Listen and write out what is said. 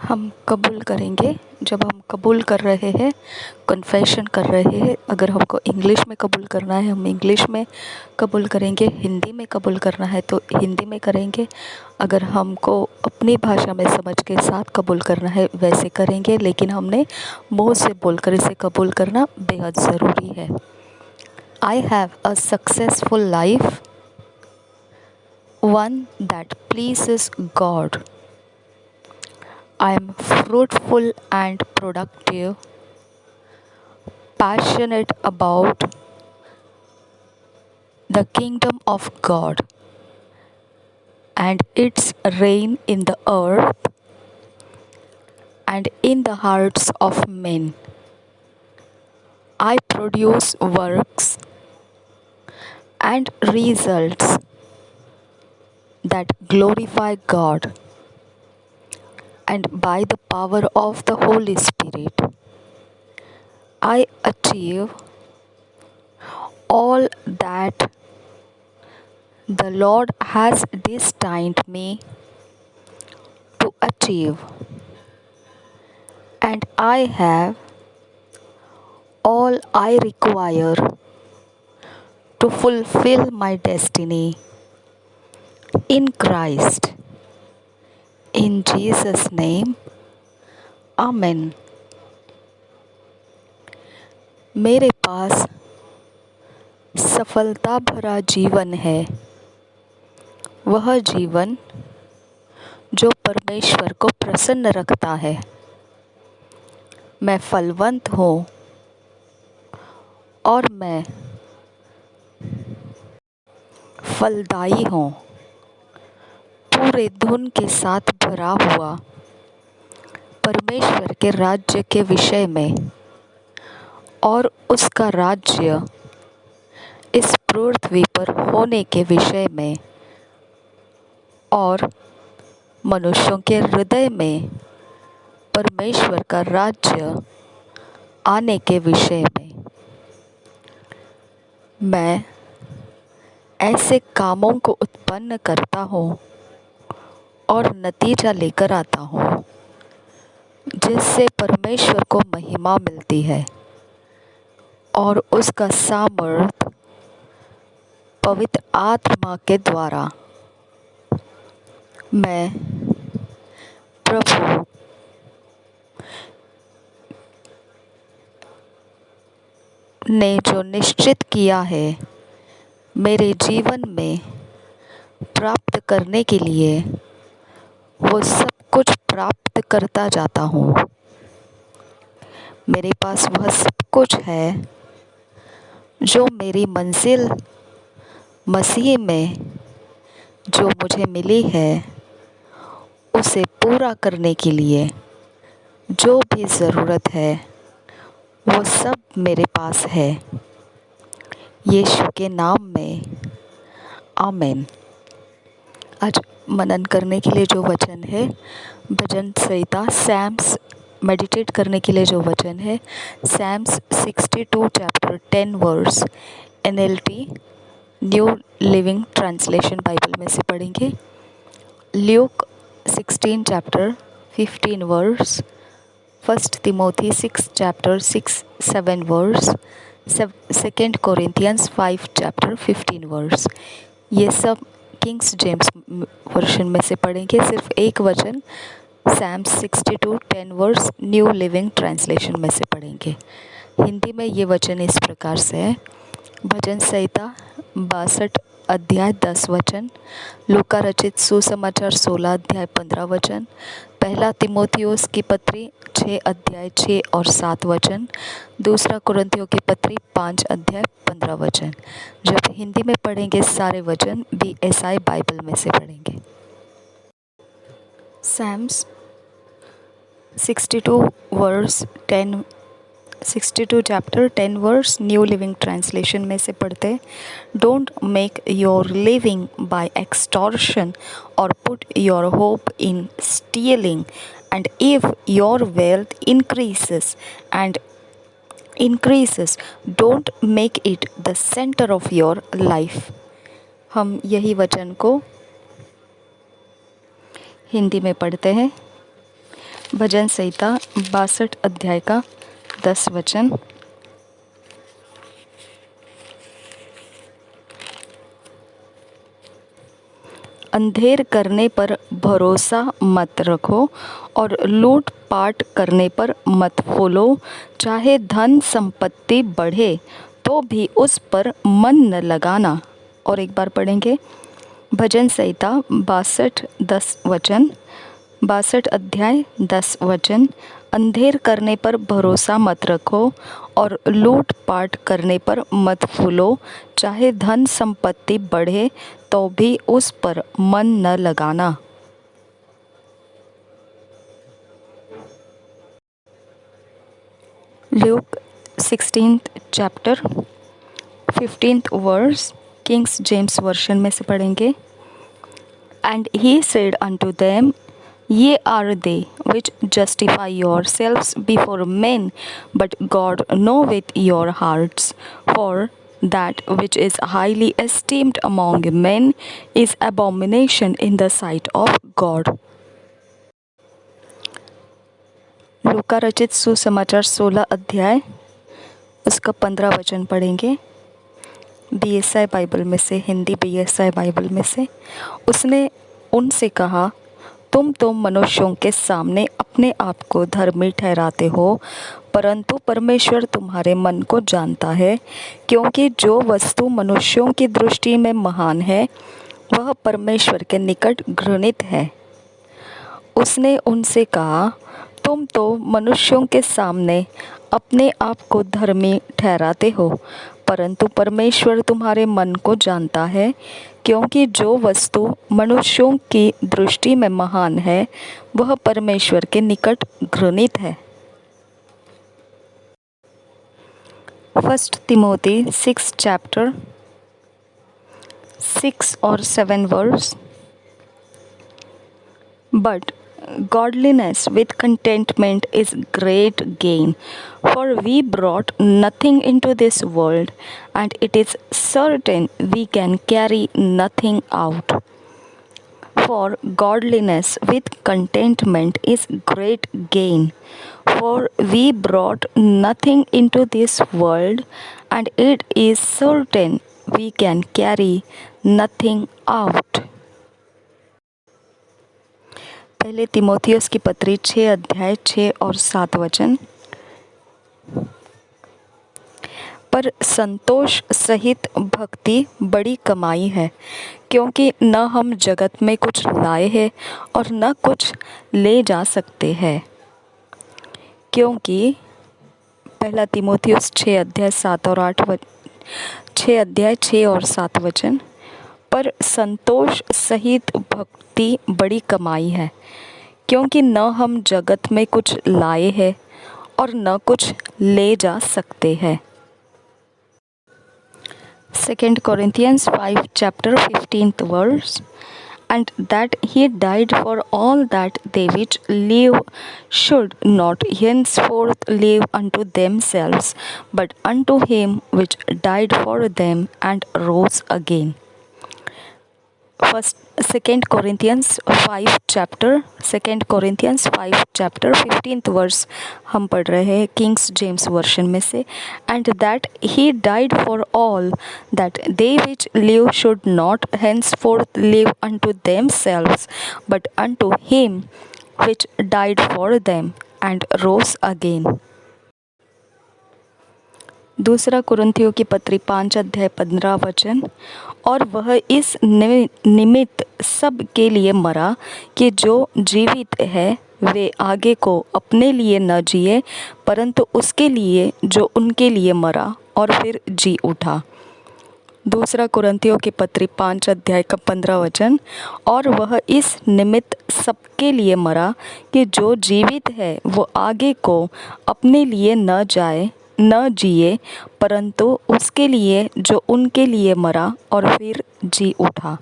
हम कबूल करेंगे। जब हम कबूल कर रहे हैं, कन्फेशन कर रहे हैं, अगर हमको इंग्लिश में कबूल करना है हम इंग्लिश में कबूल करेंगे, हिंदी में कबूल करना है तो हिंदी में करेंगे, अगर हमको अपनी भाषा में समझ के साथ कबूल करना है वैसे करेंगे, लेकिन हमने मुँह से बोलकर इसे कबूल करना बेहद ज़रूरी है। I have a successful life, one that pleases God. I am fruitful and productive, passionate about the kingdom of God and its reign in the earth and in the hearts of men. I produce works and results that glorify God, and by the power of the Holy Spirit, I achieve all that the Lord has destined me to achieve, and I have all I require to fulfill my destiny in Christ. In Jesus' name, Amen. मेरे पास सफलता भरा जीवन है, वह जीवन जो परमेश्वर को प्रसन्न रखता है। मैं फलवंत हूँ और मैं फलदायी हूँ, पूरे धुन के साथ भरा हुआ परमेश्वर के राज्य के विषय में और उसका राज्य इस पृथ्वी पर होने के विषय में और मनुष्यों के हृदय में परमेश्वर का राज्य आने के विषय में। मैं ऐसे कामों को उत्पन्न करता हूँ और नतीजा लेकर आता हूँ जिससे परमेश्वर को महिमा मिलती है और उसका सामर्थ पवित्र आत्मा के द्वारा मैं प्रभु ने जो निश्चित किया है मेरे जीवन में प्राप्त करने के लिए, वो सब कुछ प्राप्त करता जाता हूँ। मेरे पास वह सब कुछ है जो मेरी मंजिल मसीह में जो मुझे मिली है उसे पूरा करने के लिए जो भी ज़रूरत है वो सब मेरे पास है। यीशु के नाम में आमीन। आज मनन करने के लिए जो वचन है, भजन संहिता सैम्स, मेडिटेट करने के लिए जो वचन है Psalms 62 chapter 10 verse NLT New Living Translation Bible में से पढ़ेंगे। Luke 16 chapter 15 verse, 1 Timothy 6 chapter 6-7 verse, 2 Corinthians 5 chapter 15 verse. ये सब किंग्स जेम्स वर्जन में से पढ़ेंगे। सिर्फ एक वचन Psalms 62 10 verse New Living Translation में से पढ़ेंगे। हिंदी में ये वचन इस प्रकार से है। भजन संहिता 62 अध्याय 10 वचन, लूका रचित सुसमाचार 16 अध्याय 15 वचन, पहला तिमोथियुस की पत्री 6 अध्याय 6 और 7 वचन, दूसरा कुरिन्थियों की पत्री 5 अध्याय 15 वचन। जब हिंदी में पढ़ेंगे सारे वचन BSI बाइबल में से पढ़ेंगे। Psalms 62 chapter 10 verse New Living Translation में से पढ़ते हैं। Don't make your living by extortion और put your hope in stealing, and if your wealth increases don't make it the center of your life। हम यही वचन को हिंदी में पढ़ते हैं। भजन संहिता 62 अध्याय का 10 वचन। अंधेर करने पर भरोसा मत रखो और लूट पाट करने पर मत फूलो। चाहे धन संपत्ति बढ़े तो भी उस पर मन न लगाना। और एक बार पढ़ेंगे भजन संहिता 62 10 वचन। 62 अध्याय 10 वचन। अंधेर करने पर भरोसा मत रखो और लूट पाट करने पर मत फूलो। चाहे धन संपत्ति बढ़े तो भी उस पर मन न लगाना। Luke 16th chapter 15th verse, Kings James version में से पढ़ेंगे। And he said unto them, Ye are they which justify yourselves before men, but God knoweth your hearts. For that which is highly esteemed among men is abomination in the sight of God. लूका रचित सुसमाचार 16 अध्याय उसका 15 वचन पढ़ेंगे BSI Bible में से, Hindi BSI Bible में से। उसने उनसे कहा, तुम तो मनुष्यों के सामने अपने आप को धर्मी ठहराते हो, परंतु परमेश्वर तुम्हारे मन को जानता है, क्योंकि जो वस्तु मनुष्यों की दृष्टि में महान है वह परमेश्वर के निकट घृणित है। उसने उनसे कहा, तुम तो मनुष्यों के सामने अपने आप को धर्मी ठहराते हो, परंतु परमेश्वर तुम्हारे मन को जानता है, क्योंकि जो वस्तु मनुष्यों की दृष्टि में महान है वह परमेश्वर के निकट घृणित है। 1 तिमोथी 6 चैप्टर 6 और 7 verse. But godliness with contentment is great gain, for we brought nothing into this world, and it is certain we can carry nothing out. For godliness with contentment is great gain, for we brought nothing into this world, and it is certain we can carry nothing out. पहले तिमोथियस की पत्री 6 अध्याय 6 और 7 वचन। पर संतोष सहित भक्ति बड़ी कमाई है, क्योंकि न हम जगत में कुछ लाए हैं और न कुछ ले जा सकते हैं। क्योंकि पहला तिमोथियस 6 अध्याय 7 और 8 6 अध्याय 6 और 7 वचन। पर संतोष सहित भक्ति बड़ी कमाई है, क्योंकि न हम जगत में कुछ लाए हैं और न कुछ ले जा सकते हैं। 2 Corinthians 5 chapter 15th verse. And that he died for all that they which live should not henceforth live unto themselves, but unto him which died for them and rose again. 2 Corinthians 5 chapter 15th verse हम पढ़ रहे हैं Kings James version में से। And that he died for all that they which live should not henceforth live unto themselves, but unto him which died for them and rose again. दूसरा कुरिन्थियों की पत्री 5 अध्याय 15 वचन। और वह इस निमित्त सब के लिए मरा कि जो जीवित है वे आगे को अपने लिए न जिए, परंतु उसके लिए जो उनके लिए मरा और फिर जी उठा। दूसरा कुरिन्थियों की पत्री 5 अध्याय का 15 वचन। और वह इस निमित्त सबके लिए मरा कि जो जीवित है वो आगे को अपने लिए न जिए, परंतु उसके लिए जो उनके लिए मरा और फिर जी उठा।